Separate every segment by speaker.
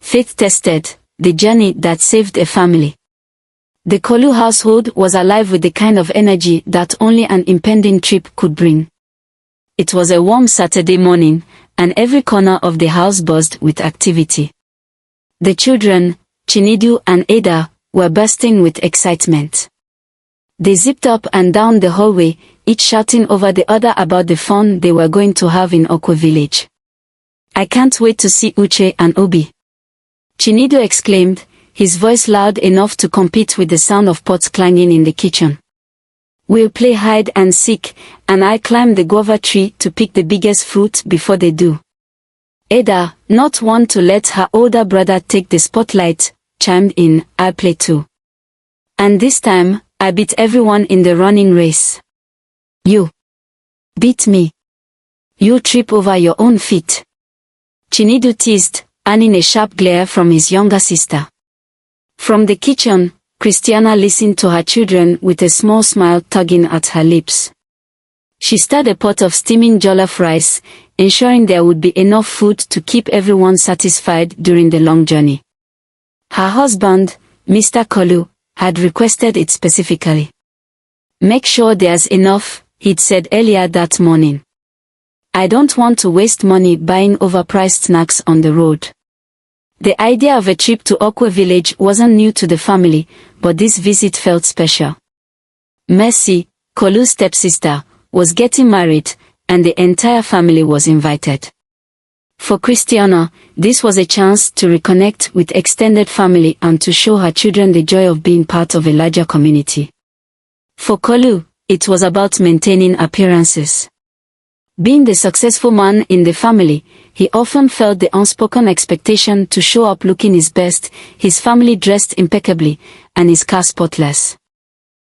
Speaker 1: faith-tested, the journey that saved a family. The Kolu household was alive with the kind of energy that only an impending trip could bring. It was a warm Saturday morning, and every corner of the house buzzed with activity. The children, Chinedu and Ada, were bursting with excitement. They zipped up and down the hallway, each shouting over the other about the fun they were going to have in Okwe village. "I can't wait to see Uche and Obi," Chinedu exclaimed, his voice loud enough to compete with the sound of pots clanging in the kitchen. "We'll play hide and seek, and I'll climb the guava tree to pick the biggest fruit before they do." Ada, not one to let her older brother take the spotlight, chimed in, "I'll play too. And this time, I beat everyone in the running race." "You beat me. You'll trip over your own feet," Chinedu teased, earning a sharp glare from his younger sister. From the kitchen, Christiana listened to her children with a small smile tugging at her lips. She stirred a pot of steaming jollof rice, ensuring there would be enough food to keep everyone satisfied during the long journey. Her husband, Mr. Kolu, had requested it specifically. "Make sure there's enough," he'd said earlier that morning. "I don't want to waste money buying overpriced snacks on the road." The idea of a trip to Okwe village wasn't new to the family, but this visit felt special. Mercy, Kolu's stepsister, was getting married, and the entire family was invited. For Christiana, this was a chance to reconnect with extended family and to show her children the joy of being part of a larger community. For Kolu, it was about maintaining appearances. Being the successful man in the family, he often felt the unspoken expectation to show up looking his best, his family dressed impeccably, and his car spotless.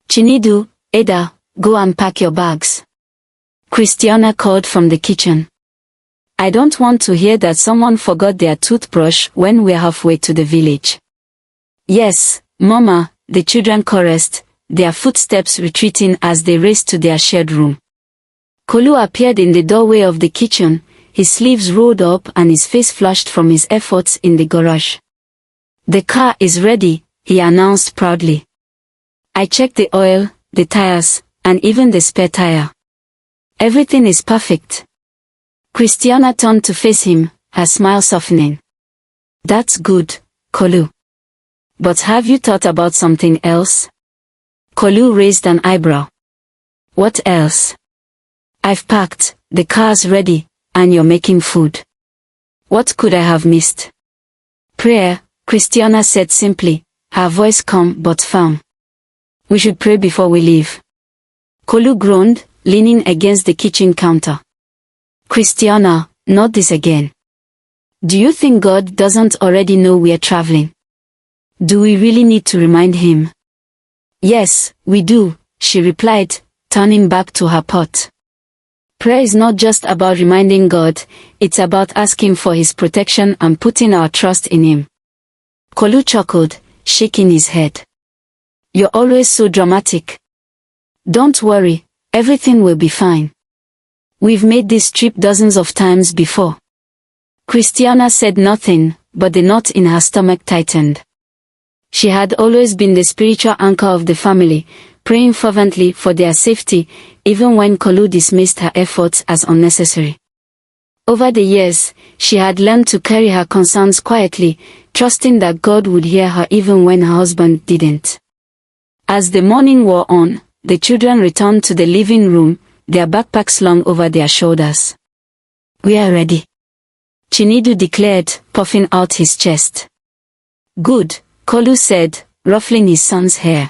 Speaker 1: "Chinedu, Ada, go and pack your bags," Christiana called from the kitchen. "I don't want to hear that someone forgot their toothbrush when we're halfway to the village." "Yes, Mama," the children chorused, their footsteps retreating as they raced to their shared room. Kolu appeared in the doorway of the kitchen, his sleeves rolled up and his face flushed from his efforts in the garage. "The car is ready," he announced proudly. "I checked the oil, the tires, and even the spare tire. Everything is perfect." Christiana turned to face him, her smile softening. "That's good, Kolu. But have you thought about something else?" Kolu raised an eyebrow. "What else?" "I've packed, the car's ready, and you're making food. What could I have missed?" "Prayer," Christiana said simply, her voice calm but firm. "We should pray before we leave." Kolu groaned, leaning against the kitchen counter. "Christiana, not this again. Do you think God doesn't already know we're traveling? Do we really need to remind him?" "Yes, we do," she replied, turning back to her pot. Prayer is not just about reminding God, it's about asking for his protection and putting our trust in him. Kolu chuckled, shaking his head. "You're always so dramatic. Don't worry, everything will be fine. We've made this trip dozens of times before." Christiana said nothing, but the knot in her stomach tightened. She had always been the spiritual anchor of the family, praying fervently for their safety, even when Kolu dismissed her efforts as unnecessary. Over the years, she had learned to carry her concerns quietly, trusting that God would hear her even when her husband didn't. As the morning wore on, the children returned to the living room, their backpacks slung over their shoulders. "We are ready," Chinedu declared, puffing out his chest. "Good," Kolu said, ruffling his son's hair.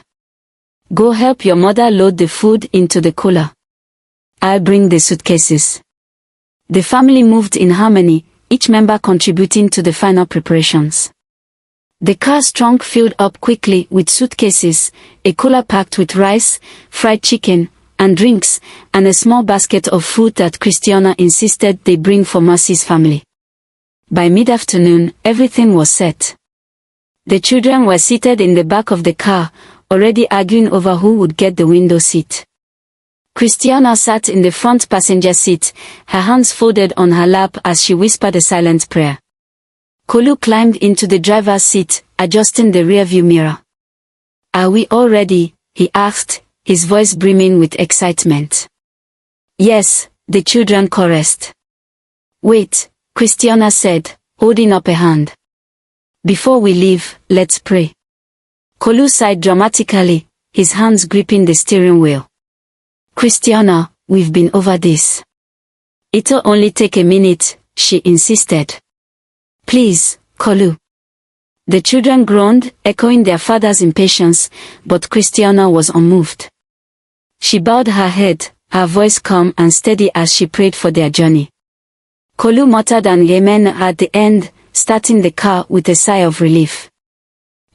Speaker 1: "Go help your mother load the food into the cooler. I'll bring the suitcases." The family moved in harmony, each member contributing to the final preparations. The car's trunk filled up quickly with suitcases, a cooler packed with rice, fried chicken, and drinks, and a small basket of food that Christiana insisted they bring for Mercy's family. By mid-afternoon, everything was set. The children were seated in the back of the car, already arguing over who would get the window seat. Christiana sat in the front passenger seat, her hands folded on her lap as she whispered a silent prayer. Kolu climbed into the driver's seat, adjusting the rearview mirror. "Are we all ready?" he asked, his voice brimming with excitement. "Yes," the children chorused. "Wait," Christiana said, holding up a hand. "Before we leave, let's pray." Kolu sighed dramatically, his hands gripping the steering wheel. "Christiana, we've been over this. It'll only take a minute," she insisted. "Please, Kolu." The children groaned, echoing their father's impatience, but Christiana was unmoved. She bowed her head, her voice calm and steady as she prayed for their journey. Kolu muttered an amen at the end, starting the car with a sigh of relief.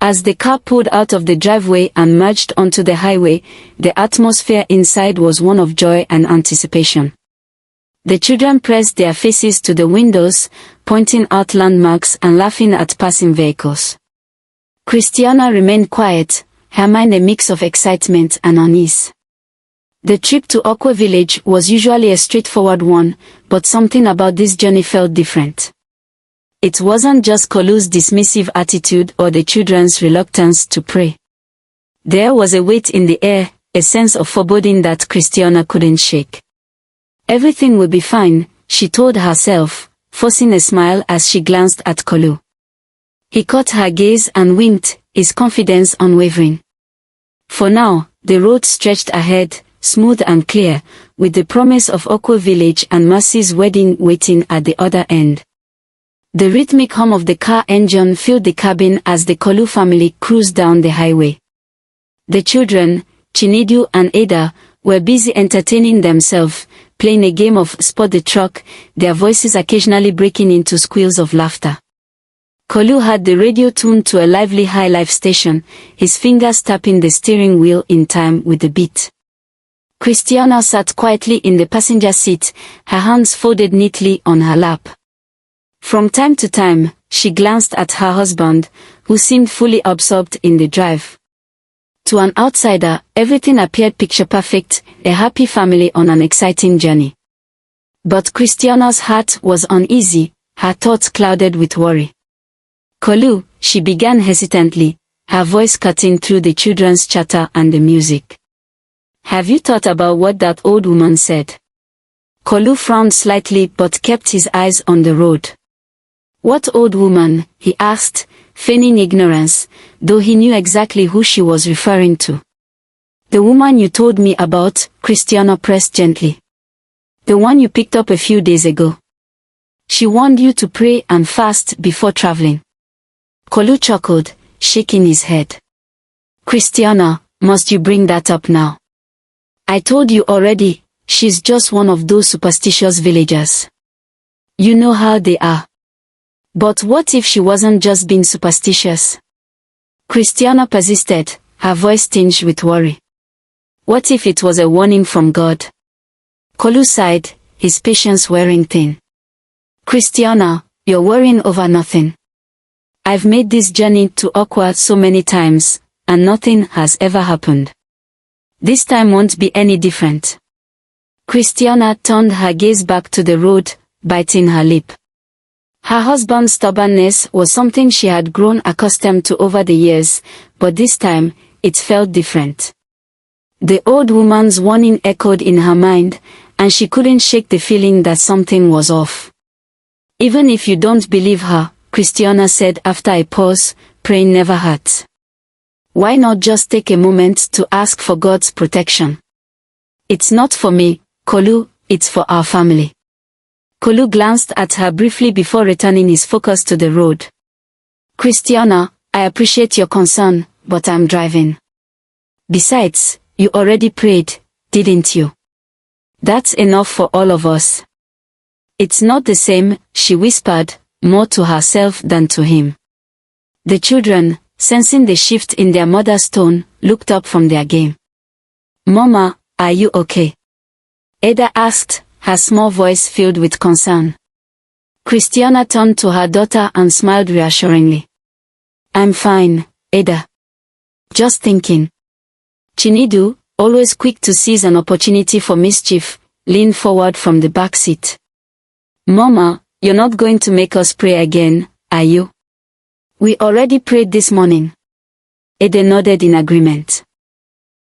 Speaker 1: As the car pulled out of the driveway and merged onto the highway, the atmosphere inside was one of joy and anticipation. The children pressed their faces to the windows, pointing out landmarks and laughing at passing vehicles. Christiana remained quiet, her mind a mix of excitement and unease. The trip to Okwe village was usually a straightforward one, but something about this journey felt different. It wasn't just Kolu's dismissive attitude or the children's reluctance to pray. There was a weight in the air, a sense of foreboding that Christiana couldn't shake. Everything will be fine, she told herself, forcing a smile as she glanced at Kolu. He caught her gaze and winked, his confidence unwavering. For now, the road stretched ahead, smooth and clear, with the promise of Okwe village and Mercy's wedding waiting at the other end. The rhythmic hum of the car engine filled the cabin as the Kolu family cruised down the highway. The children, Chinedu and Ada, were busy entertaining themselves, playing a game of spot the truck, their voices occasionally breaking into squeals of laughter. Kolu had the radio tuned to a lively high life station, his fingers tapping the steering wheel in time with the beat. Christiana sat quietly in the passenger seat, her hands folded neatly on her lap. From time to time, she glanced at her husband, who seemed fully absorbed in the drive. To an outsider, everything appeared picture-perfect, a happy family on an exciting journey. But Christiana's heart was uneasy, her thoughts clouded with worry. "Kolu," she began hesitantly, her voice cutting through the children's chatter and the music. "Have you thought about what that old woman said?" Kolu frowned slightly but kept his eyes on the road. "What old woman?" he asked, feigning ignorance, though he knew exactly who she was referring to. "The woman you told me about," Christiana pressed gently. "The one you picked up a few days ago. She warned you to pray and fast before traveling." Kolu chuckled, shaking his head. "Christiana, must you bring that up now? I told you already, she's just one of those superstitious villagers. You know how they are. But what if she wasn't just being superstitious?" Christiana persisted, her voice tinged with worry. "What if it was a warning from God?" Kolu sighed, his patience wearing thin. "Christiana, you're worrying over nothing. I've made this journey to Okwa so many times, and nothing has ever happened. This time won't be any different." Christiana turned her gaze back to the road, biting her lip. Her husband's stubbornness was something she had grown accustomed to over the years, but this time, it felt different. The old woman's warning echoed in her mind, and she couldn't shake the feeling that something was off. "Even if you don't believe her," Christiana said after a pause, "praying never hurts. Why not just take a moment to ask for God's protection?" "It's not for me, Kolu, it's for our family." Kolu glanced at her briefly before returning his focus to the road. "Christiana, I appreciate your concern, but I'm driving. Besides, you already prayed, didn't you? That's enough for all of us." "It's not the same," she whispered, more to herself than to him. The children, sensing the shift in their mother's tone, looked up from their game. "Mama, are you okay?" Ada asked, her small voice filled with concern. Christiana turned to her daughter and smiled reassuringly. "I'm fine, Ada. Just thinking." Chinedu, always quick to seize an opportunity for mischief, leaned forward from the back seat. "Mama, you're not going to make us pray again, are you? We already prayed this morning. Ede nodded in agreement.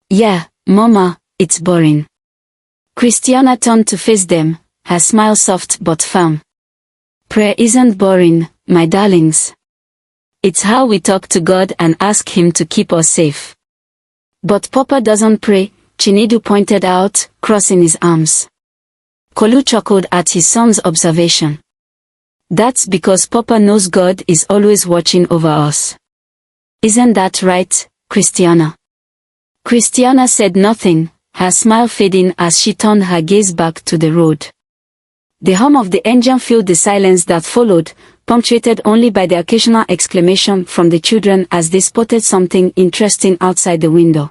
Speaker 1: Yeah, Mama, it's boring. Christiana turned to face them, her smile soft but firm. Prayer isn't boring, my darlings. It's how we talk to God and ask Him to keep us safe. But Papa doesn't pray, Chinedu pointed out, crossing his arms. Kolu chuckled at his son's observation. That's because Papa knows God is always watching over us. Isn't that right, Christiana? Christiana said nothing, her smile fading as she turned her gaze back to the road. The hum of the engine filled the silence that followed, punctuated only by the occasional exclamation from the children as they spotted something interesting outside the window.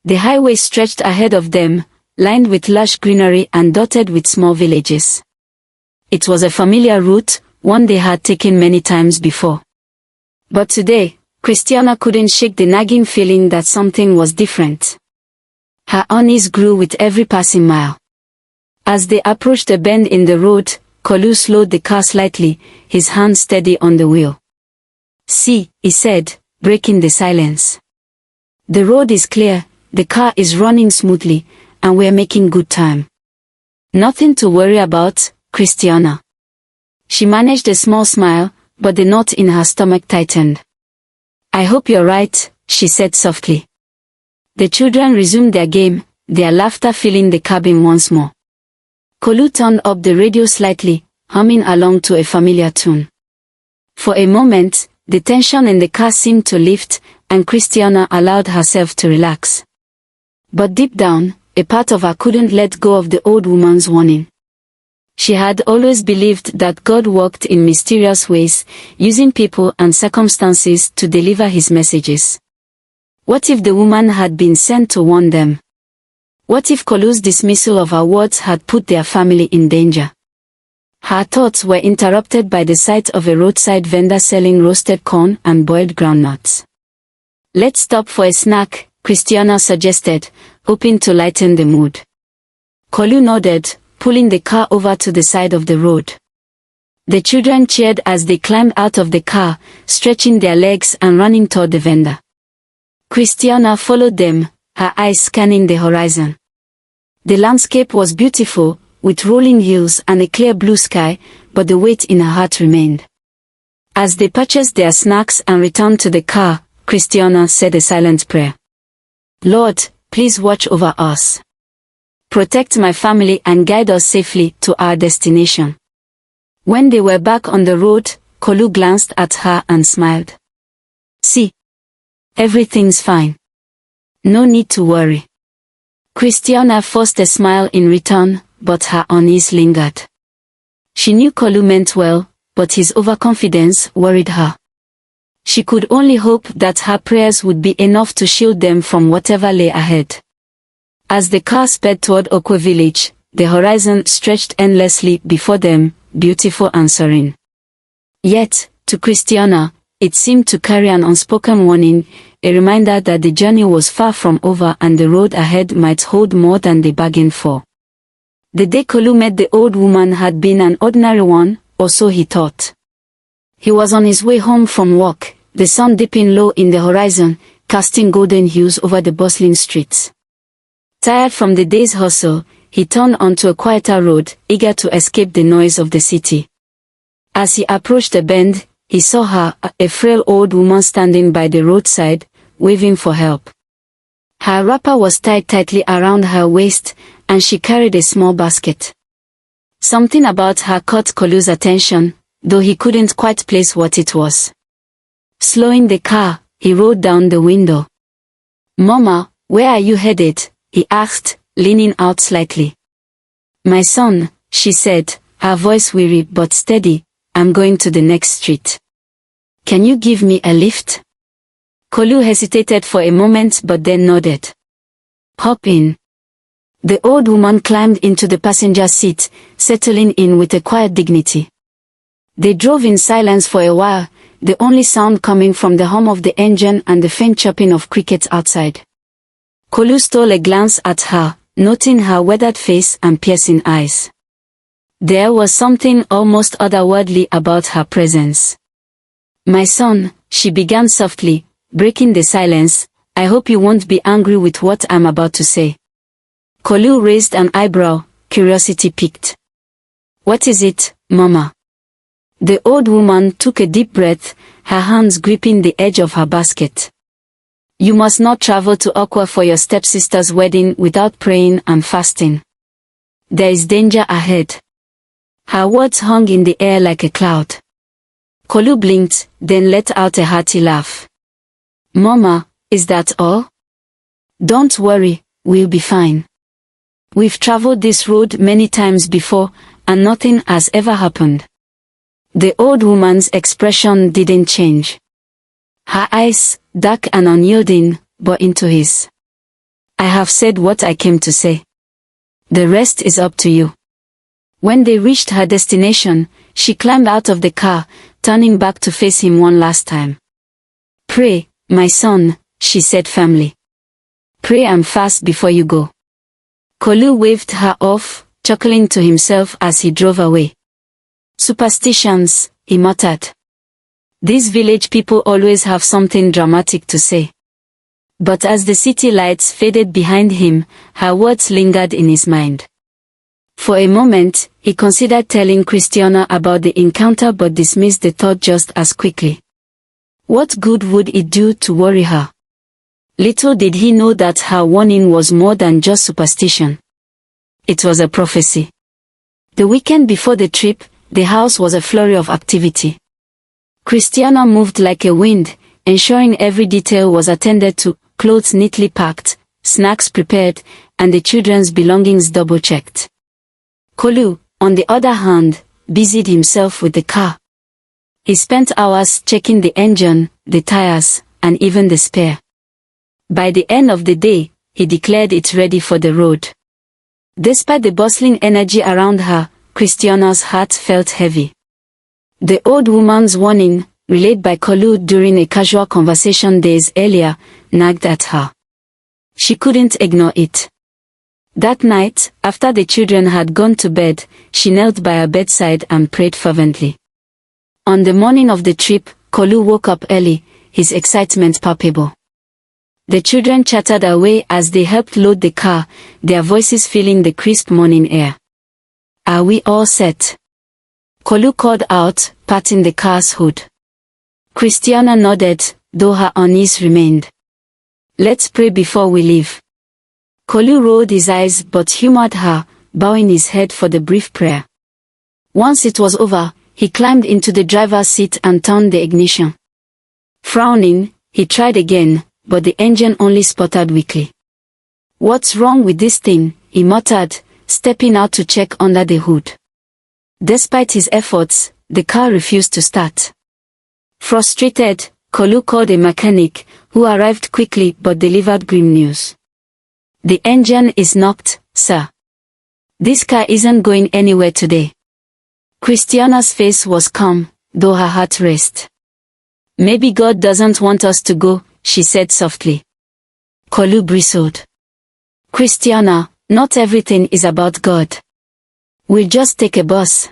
Speaker 1: The highway stretched ahead of them, lined with lush greenery and dotted with small villages. It was a familiar route, one they had taken many times before. But today, Christiana couldn't shake the nagging feeling that something was different. Her unease grew with every passing mile. As they approached a bend in the road, Kolu slowed the car slightly, his hand steady on the wheel. See, he said, breaking the silence. The road is clear, the car is running smoothly, and we're making good time. Nothing to worry about, Christiana. She managed a small smile, but the knot in her stomach tightened. I hope you're right, she said softly. The children resumed their game, their laughter filling the cabin once more. Kolu turned up the radio slightly, humming along to a familiar tune. For a moment, the tension in the car seemed to lift, and Christiana allowed herself to relax. But deep down, a part of her couldn't let go of the old woman's warning. She had always believed that God worked in mysterious ways, using people and circumstances to deliver His messages. What if the woman had been sent to warn them? What if Kolu's dismissal of her words had put their family in danger? Her thoughts were interrupted by the sight of a roadside vendor selling roasted corn and boiled groundnuts. Let's stop for a snack, Christiana suggested, hoping to lighten the mood. Kolu nodded, pulling the car over to the side of the road. The children cheered as they climbed out of the car, stretching their legs and running toward the vendor. Christiana followed them, her eyes scanning the horizon. The landscape was beautiful, with rolling hills and a clear blue sky, but the weight in her heart remained. As they purchased their snacks and returned to the car, Christiana said a silent prayer. Lord, please watch over us. Protect my family and guide us safely to our destination. When they were back on the road, Kolu glanced at her and smiled. See. Everything's fine. No need to worry. Christiana forced a smile in return, but her unease lingered. She knew Kolu meant well, but his overconfidence worried her. She could only hope that her prayers would be enough to shield them from whatever lay ahead. As the car sped toward Okwe village, the horizon stretched endlessly before them, beautiful and serene. Yet, to Christiana, it seemed to carry an unspoken warning, a reminder that the journey was far from over and the road ahead might hold more than they bargained for. The day Kolu met the old woman had been an ordinary one, or so he thought. He was on his way home from work, the sun dipping low in the horizon, casting golden hues over the bustling streets. Tired from the day's hustle, he turned onto a quieter road, eager to escape the noise of the city. As he approached the bend, he saw her, a frail old woman standing by the roadside, waving for help. Her wrapper was tied tightly around her waist, and she carried a small basket. Something about her caught Kolu's attention, though he couldn't quite place what it was. Slowing the car, he rolled down the window. Mama, where are you headed? He asked, leaning out slightly. My son, she said, her voice weary but steady, I'm going to the next street. Can you give me a lift? Kolu hesitated for a moment but then nodded. Hop in. The old woman climbed into the passenger seat, settling in with a quiet dignity. They drove in silence for a while, the only sound coming from the hum of the engine and the faint chirping of crickets outside. Kolu stole a glance at her, noting her weathered face and piercing eyes. There was something almost otherworldly about her presence. My son, she began softly, breaking the silence, I hope you won't be angry with what I'm about to say. Kolu raised an eyebrow, curiosity piqued. What is it, Mama? The old woman took a deep breath, her hands gripping the edge of her basket. You must not travel to Okwa for your stepsister's wedding without praying and fasting. There is danger ahead. Her words hung in the air like a cloud. Kolu blinked, then let out a hearty laugh. Mama, is that all? Don't worry, we'll be fine. We've traveled this road many times before, and nothing has ever happened. The old woman's expression didn't change. Her eyes, dark and unyielding, bore into his. I have said what I came to say. The rest is up to you. When they reached her destination, she climbed out of the car, turning back to face him one last time. Pray, my son, she said firmly. Pray and fast before you go. Kolu waved her off, chuckling to himself as he drove away. Superstitions, he muttered. These village people always have something dramatic to say. But as the city lights faded behind him, her words lingered in his mind. For a moment, he considered telling Christiana about the encounter but dismissed the thought just as quickly. What good would it do to worry her? Little did he know that her warning was more than just superstition. It was a prophecy. The weekend before the trip, the house was a flurry of activity. Christiana moved like a wind, ensuring every detail was attended to, clothes neatly packed, snacks prepared, and the children's belongings double-checked. Kolu, on the other hand, busied himself with the car. He spent hours checking the engine, the tires, and even the spare. By the end of the day, he declared it ready for the road. Despite the bustling energy around her, Christiana's heart felt heavy. The old woman's warning, relayed by Kolu during a casual conversation days earlier, nagged at her. She couldn't ignore it. That night, after the children had gone to bed, she knelt by her bedside and prayed fervently. On the morning of the trip, Kolu woke up early, his excitement palpable. The children chattered away as they helped load the car, their voices filling the crisp morning air. Are we all set? Kolu called out, patting the car's hood. Christiana nodded, though her unease remained. Let's pray before we leave. Kolu rolled his eyes but humored her, bowing his head for the brief prayer. Once it was over, he climbed into the driver's seat and turned the ignition. Frowning, he tried again, but the engine only sputtered weakly. What's wrong with this thing? He muttered, stepping out to check under the hood. Despite his efforts, the car refused to start. Frustrated, Kolu called a mechanic, who arrived quickly but delivered grim news. The engine is knocked, sir. This car isn't going anywhere today. Christiana's face was calm, though her heart raced. Maybe God doesn't want us to go, she said softly. Kolu bristled. Christiana, not everything is about God. We'll just take a bus.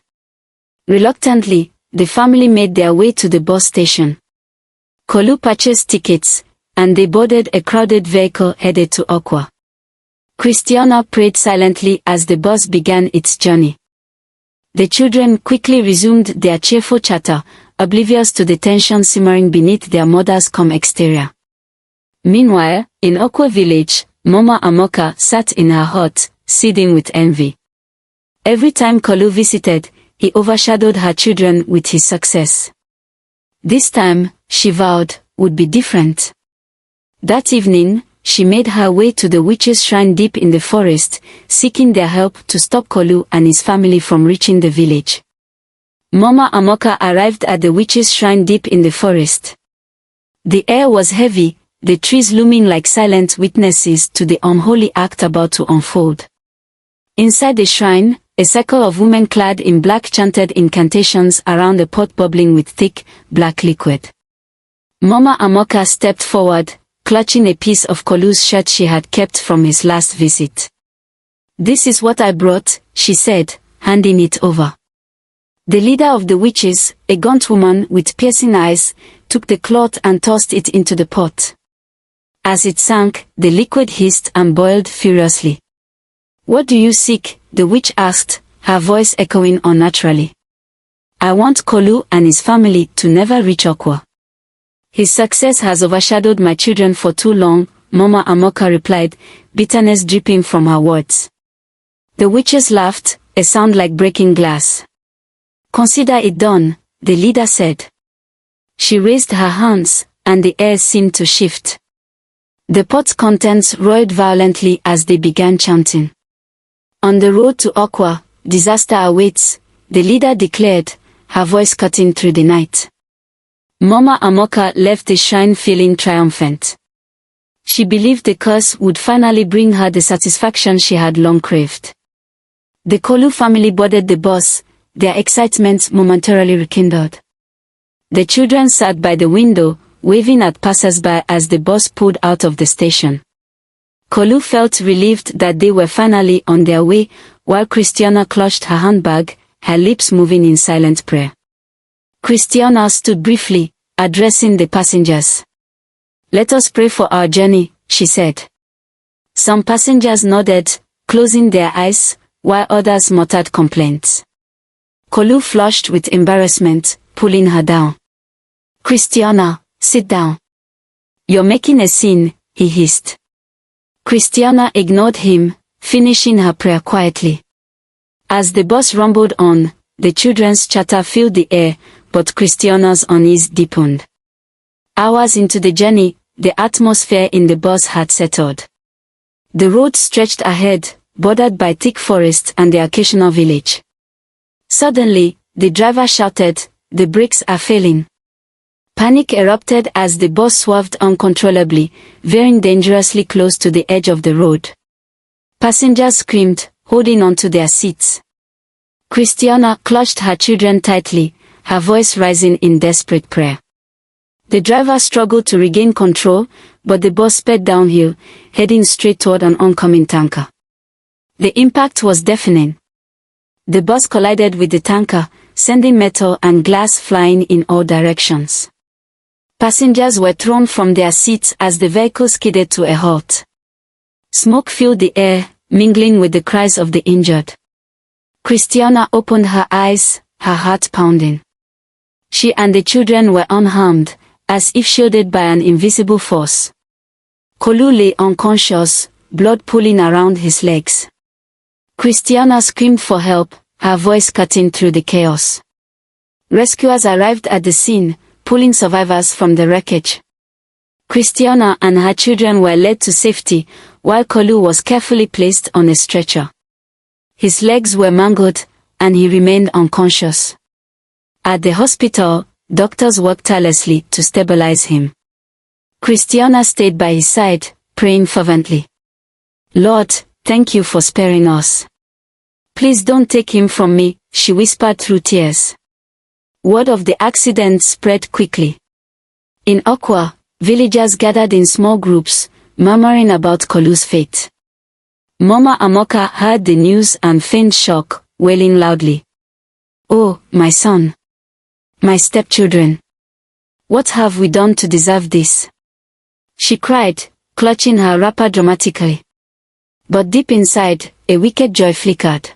Speaker 1: Reluctantly, the family made their way to the bus station. Kolu purchased tickets, and they boarded a crowded vehicle headed to Okwa. Christiana prayed silently as the bus began its journey. The children quickly resumed their cheerful chatter, oblivious to the tension simmering beneath their mother's calm exterior. Meanwhile, in Okwa village, Mama Amoka sat in her hut, seething with envy. Every time Kolu visited, he overshadowed her children with his success. This time, she vowed, would be different. That evening, she made her way to the witch's shrine deep in the forest, seeking their help to stop Kolu and his family from reaching the village. Mama Amoka arrived at the witch's shrine deep in the forest. The air was heavy, the trees looming like silent witnesses to the unholy act about to unfold. Inside the shrine, a circle of women clad in black chanted incantations around a pot bubbling with thick, black liquid. Mama Amoka stepped forward, clutching a piece of Kolu's shirt she had kept from his last visit. This is what I brought, she said, handing it over. The leader of the witches, a gaunt woman with piercing eyes, took the cloth and tossed it into the pot. As it sank, the liquid hissed and boiled furiously. "What do you seek?" the witch asked, her voice echoing unnaturally. "I want Kolu and his family to never reach Okwa. His success has overshadowed my children for too long," Mama Amoka replied, bitterness dripping from her words. The witches laughed, a sound like breaking glass. "Consider it done," the leader said. She raised her hands, and the air seemed to shift. The pot's contents roared violently as they began chanting. "On the road to Okwa, disaster awaits," the leader declared, her voice cutting through the night. Mama Amoka left the shrine feeling triumphant. She believed the curse would finally bring her the satisfaction she had long craved. The Kolu family boarded the bus, their excitement momentarily rekindled. The children sat by the window, waving at passers-by as the bus pulled out of the station. Kolu felt relieved that they were finally on their way, while Christiana clutched her handbag, her lips moving in silent prayer. Christiana stood briefly, addressing the passengers. "Let us pray for our journey," she said. Some passengers nodded, closing their eyes, while others muttered complaints. Kolu flushed with embarrassment, pulling her down. "Christiana, sit down. You're making a scene," he hissed. Christiana ignored him, finishing her prayer quietly. As the bus rumbled on, the children's chatter filled the air, but Christiana's unease deepened. Hours into the journey, the atmosphere in the bus had settled. The road stretched ahead, bordered by thick forest and the occasional village. Suddenly, the driver shouted, "The brakes are failing." Panic erupted as the bus swerved uncontrollably, veering dangerously close to the edge of the road. Passengers screamed, holding onto their seats. Christiana clutched her children tightly, her voice rising in desperate prayer. The driver struggled to regain control, but the bus sped downhill, heading straight toward an oncoming tanker. The impact was deafening. The bus collided with the tanker, sending metal and glass flying in all directions. Passengers were thrown from their seats as the vehicle skidded to a halt. Smoke filled the air, mingling with the cries of the injured. Christiana opened her eyes, her heart pounding. She and the children were unharmed, as if shielded by an invisible force. Kolu lay unconscious, blood pooling around his legs. Christiana screamed for help, her voice cutting through the chaos. Rescuers arrived at the scene, pulling survivors from the wreckage. Christiana and her children were led to safety, while Kolu was carefully placed on a stretcher. His legs were mangled, and he remained unconscious. At the hospital, doctors worked tirelessly to stabilize him. Christiana stayed by his side, praying fervently. "Lord, thank you for sparing us. Please don't take him from me," she whispered through tears. Word of the accident spread quickly. In Okwa, villagers gathered in small groups, murmuring about Kolu's fate. Mama Amoka heard the news and feigned shock, wailing loudly. "Oh, my son. My stepchildren. What have we done to deserve this?" she cried, clutching her wrapper dramatically. But deep inside, a wicked joy flickered.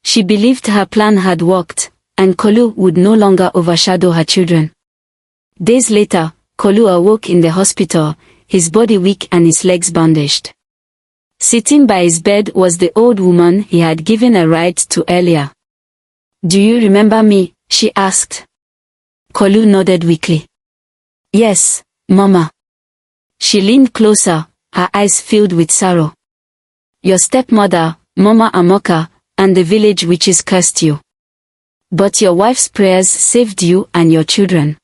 Speaker 1: She believed her plan had worked, and Kolu would no longer overshadow her children. Days later, Kolu awoke in the hospital, his body weak and his legs bandaged. Sitting by his bed was the old woman he had given a ride to earlier. "Do you remember me?" she asked. Kolu nodded weakly. "Yes, Mama." She leaned closer, her eyes filled with sorrow. "Your stepmother, Mama Amoka, and the village witches cursed you. But your wife's prayers saved you and your children."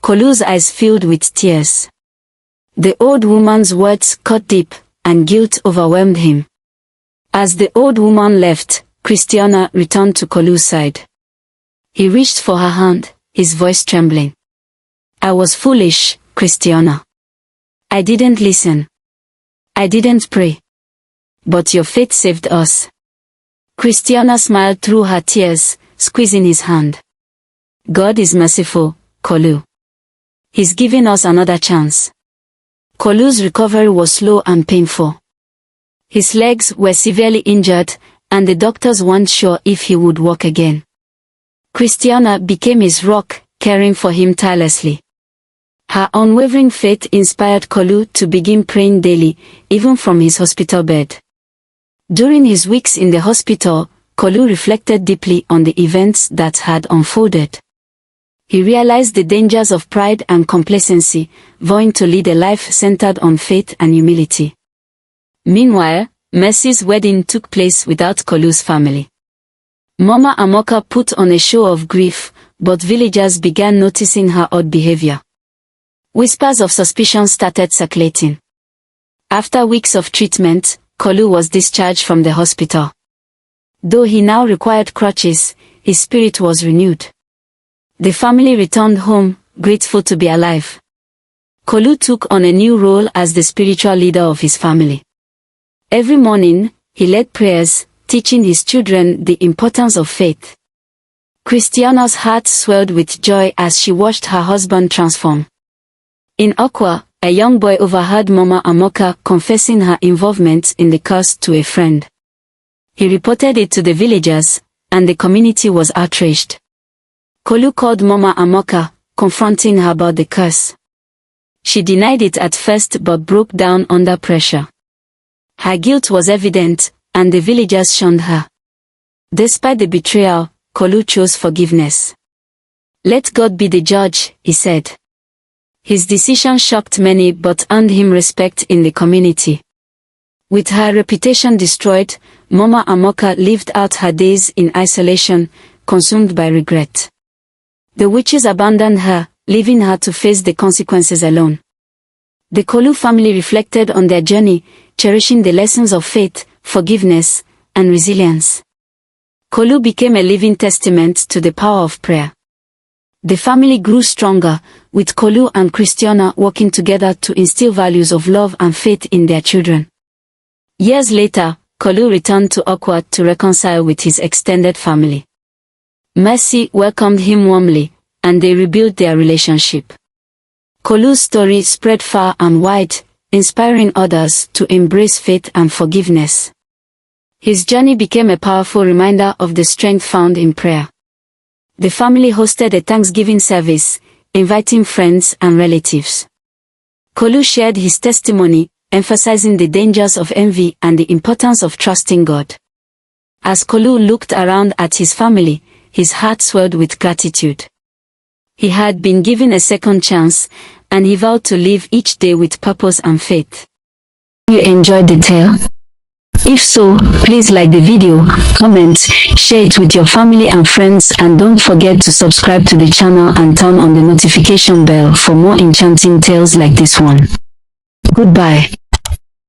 Speaker 1: Kolu's eyes filled with tears. The old woman's words cut deep, and guilt overwhelmed him. As the old woman left, Christiana returned to Kolu's side. He reached for her hand, his voice trembling. "I was foolish, Christiana. I didn't listen. I didn't pray. But your faith saved us." Christiana smiled through her tears, squeezing his hand. God is merciful, Kolu. He's giving us another chance. Kolu's recovery was slow and painful. His legs were severely injured, and the doctors weren't sure if he would walk again. Christiana became his rock, caring for him tirelessly. Her unwavering faith inspired Kolu to begin praying daily, even from his hospital bed. During his weeks in the hospital, Kolu reflected deeply on the events that had unfolded. He realized the dangers of pride and complacency, vowing to lead a life centered on faith and humility. Meanwhile, Mercy's wedding took place without Kolu's family. Mama Amoka put on a show of grief, but villagers began noticing her odd behavior. Whispers of suspicion started circulating. After weeks of treatment, Kolu was discharged from the hospital. Though he now required crutches, his spirit was renewed. The family returned home, grateful to be alive. Kolu took on a new role as the spiritual leader of his family. Every morning, he led prayers, teaching his children the importance of faith. Christiana's heart swelled with joy as she watched her husband transform. In Okwa, a young boy overheard Mama Amoka confessing her involvement in the curse to a friend. He reported it to the villagers, and the community was outraged. Kolu called Mama Amoka, confronting her about the curse. She denied it at first but broke down under pressure. Her guilt was evident, and the villagers shunned her. Despite the betrayal, Kolu chose forgiveness. "Let God be the judge," he said. His decision shocked many but earned him respect in the community. With her reputation destroyed, Mama Amoka lived out her days in isolation, consumed by regret. The witches abandoned her, leaving her to face the consequences alone. The Kolu family reflected on their journey, cherishing the lessons of faith, forgiveness, and resilience. Kolu became a living testament to the power of prayer. The family grew stronger, with Kolu and Christiana working together to instill values of love and faith in their children. Years later, Kolu returned to Okwa to reconcile with his extended family. Mercy welcomed him warmly, and they rebuilt their relationship. Kolu's story spread far and wide, inspiring others to embrace faith and forgiveness. His journey became a powerful reminder of the strength found in prayer. The family hosted a Thanksgiving service, inviting friends and relatives. Kolu shared his testimony, emphasizing the dangers of envy and the importance of trusting God. As Kolu looked around at his family, his heart swelled with gratitude. He had been given a second chance, and he vowed to live each day with purpose and faith. You enjoyed the tale? If so, please like the video, comment, share it with your family and friends, and don't forget to subscribe to the channel and turn on the notification bell for more enchanting tales like this one. Goodbye.